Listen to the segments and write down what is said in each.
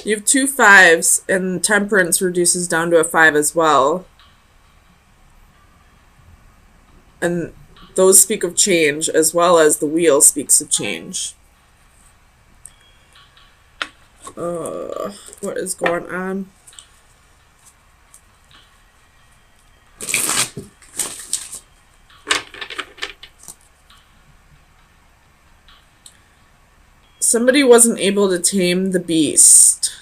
You have 2 5s, and temperance reduces down to a 5 as well. And those speak of change, as well as the wheel speaks of change. What is going on? Somebody wasn't able to tame the beast.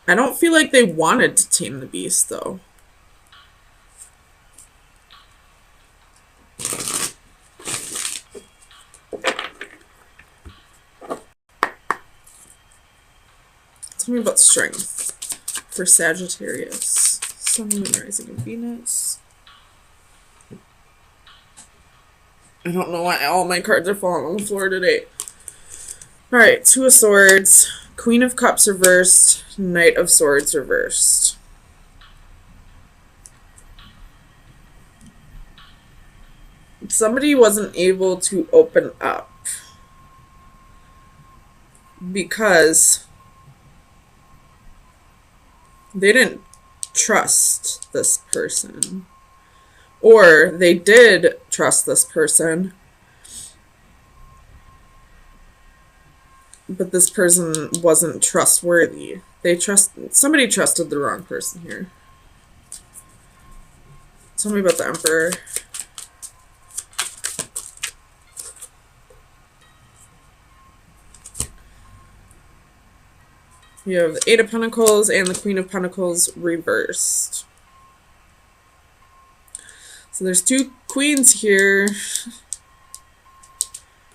I don't feel like they wanted to tame the beast, though. Tell me about strength for Sagittarius. Sun, Moon, Rising, and Venus. I don't know why all my cards are falling on the floor today. Alright, 2 of Swords, Queen of Cups reversed, Knight of Swords reversed. Somebody wasn't able to open up because they didn't trust this person. Or they did trust this person, but this person wasn't trustworthy. Somebody trusted the wrong person here. Tell me about the Emperor. You have the 8 of Pentacles and the Queen of Pentacles reversed. So there's 2 queens here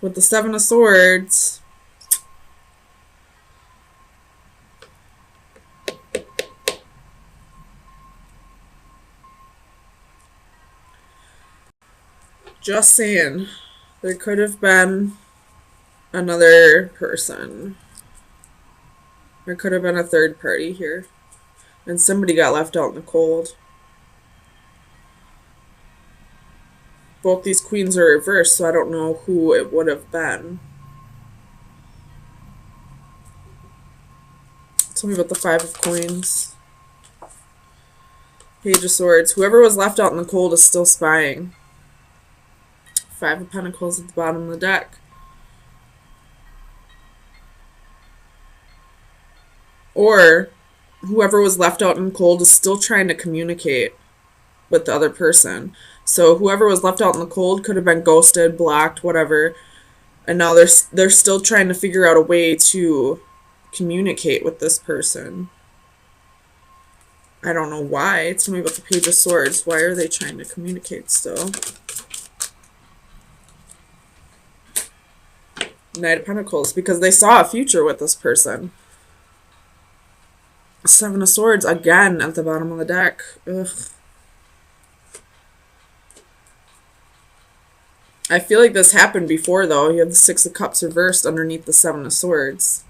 with the 7 of Swords. Just saying, there could have been another person. There could have been a third party here. And somebody got left out in the cold. Both these queens are reversed, so I don't know who it would have been. Tell me about the 5 of Coins. Page of Swords. Whoever was left out in the cold is still spying. 5 of Pentacles at the bottom of the deck. Or whoever was left out in the cold is still trying to communicate with the other person. So whoever was left out in the cold could have been ghosted, blocked, whatever. And now they're still trying to figure out a way to communicate with this person. I don't know why. Tell me about the Page of Swords. Why are they trying to communicate still? Knight of Pentacles. Because they saw a future with this person. 7 of Swords again at the bottom of the deck. Ugh. I feel like this happened before, though. You have the 6 of Cups reversed underneath the 7 of Swords.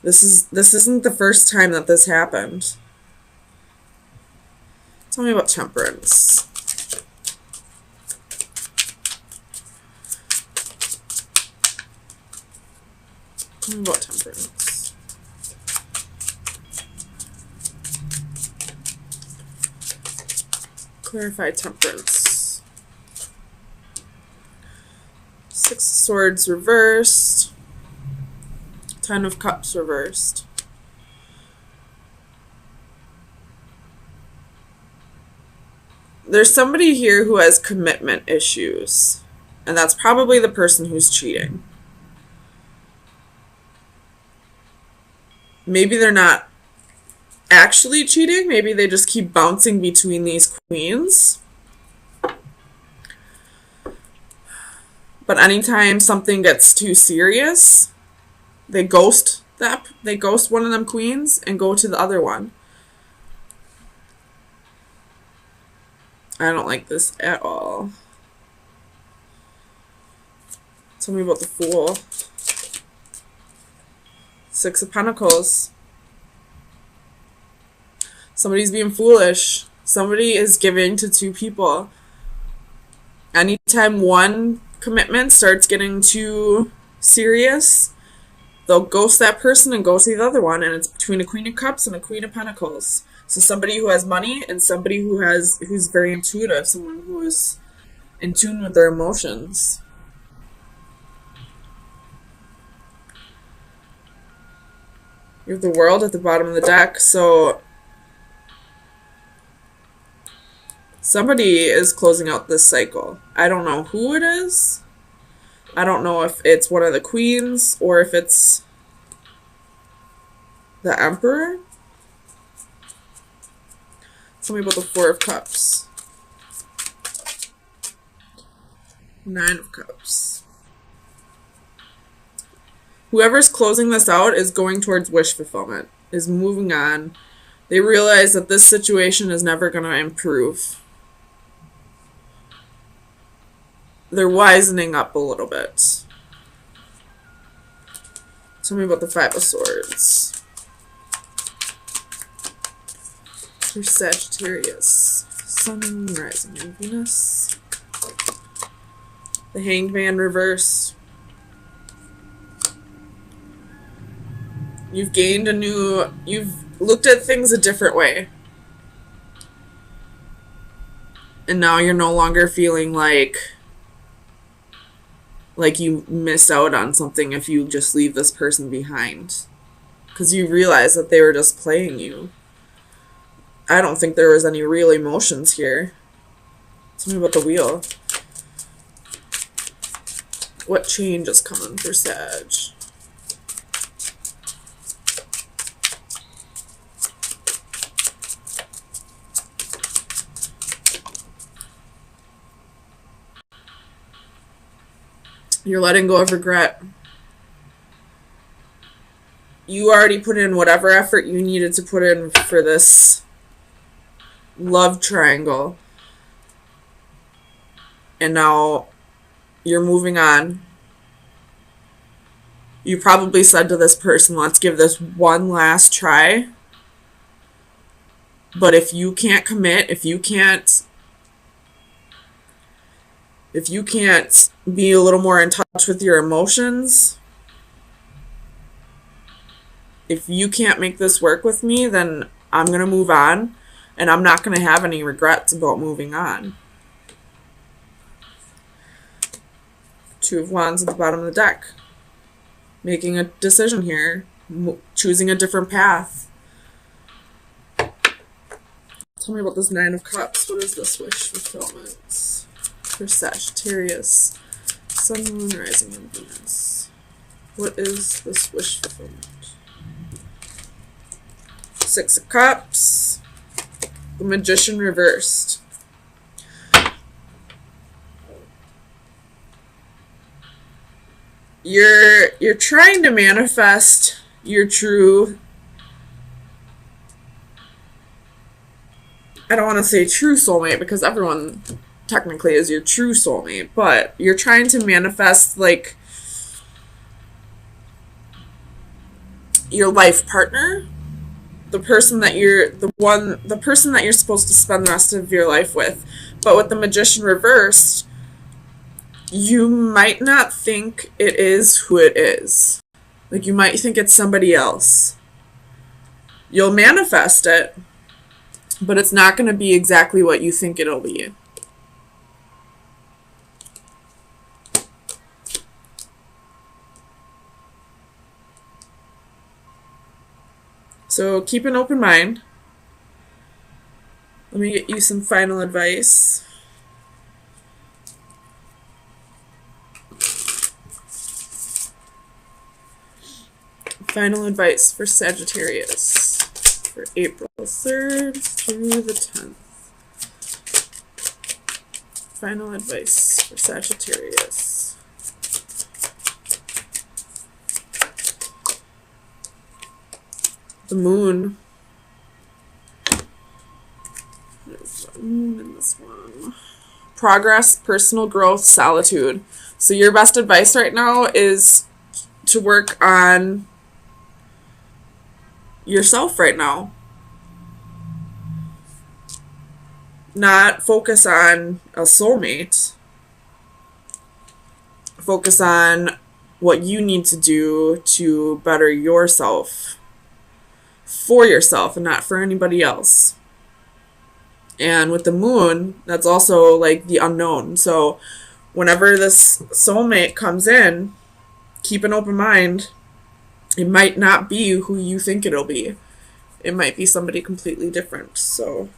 This isn't the first time that this happened. Tell me about Temperance. Tell me about Temperance. Clarify Temperance. 6 of Swords reversed. 10 of Cups reversed. There's somebody here who has commitment issues. And that's probably the person who's cheating. Maybe they're not actually cheating. Maybe they just keep bouncing between these queens. But anytime something gets too serious, they ghost one of them queens and go to the other one. I don't like this at all. Tell me about the Fool. 6 of Pentacles. Somebody's being foolish. Somebody is giving to 2 people. Anytime one commitment starts getting too serious, they'll ghost that person and go see the other one, and it's between a Queen of Cups and a Queen of Pentacles. So somebody who has money and somebody who's very intuitive, someone who is in tune with their emotions. You have the World at the bottom of the deck, so somebody is closing out this cycle. I don't know who it is. I don't know if it's one of the queens or if it's the Emperor. Tell me about the Four of Cups. Nine of Cups. Whoever's closing this out is going towards wish fulfillment, is moving on. They realize that this situation is never going to improve. They're wisening up a little bit. Tell me about the Five of Swords. For Sagittarius. Sun, Moon, Rising, and Venus. The Hanged Man reverse. You've gained you've looked at things a different way. And now you're no longer feeling like you missed out on something if you just leave this person behind. Because you realize that they were just playing you. I don't think there was any real emotions here. Tell me about the Wheel. What change is coming for Sag? You're letting go of regret. You already put in whatever effort you needed to put in for this love triangle. And now you're moving on. You probably said to this person, let's give this one last try. But if you can't commit, if you can't be a little more in touch with your emotions, if you can't make this work with me, then I'm going to move on, and I'm not going to have any regrets about moving on. Two of Wands at the bottom of the deck. Making a decision here. Choosing a different path. Tell me about this Nine of Cups. What is this wish fulfillment? For Sagittarius, Sun, Moon, Rising, and Venus. What is this wish fulfillment? Six of Cups, the Magician reversed. You're trying to manifest your true, I don't want to say true soulmate because everyone technically is your true soulmate, but you're trying to manifest like your life partner, the person that you're supposed to spend the rest of your life with. But with the Magician reversed, you might not think it is who it is. Like, you might think it's somebody else. You'll manifest it, but it's not going to be exactly what you think it'll be. So keep an open mind. Let me get you some final advice. Final advice for Sagittarius for April 3rd through the 10th. Final advice for Sagittarius. The Moon. There's a moon in this one. Progress, personal growth, solitude. So your best advice right now is to work on yourself right now. Not focus on a soulmate. Focus on what you need to do to better yourself, for yourself and not for anybody else. And with the moon, that's also like the unknown. So whenever this soulmate comes in, keep an open mind. It might not be who you think it'll be. It might be somebody completely different. So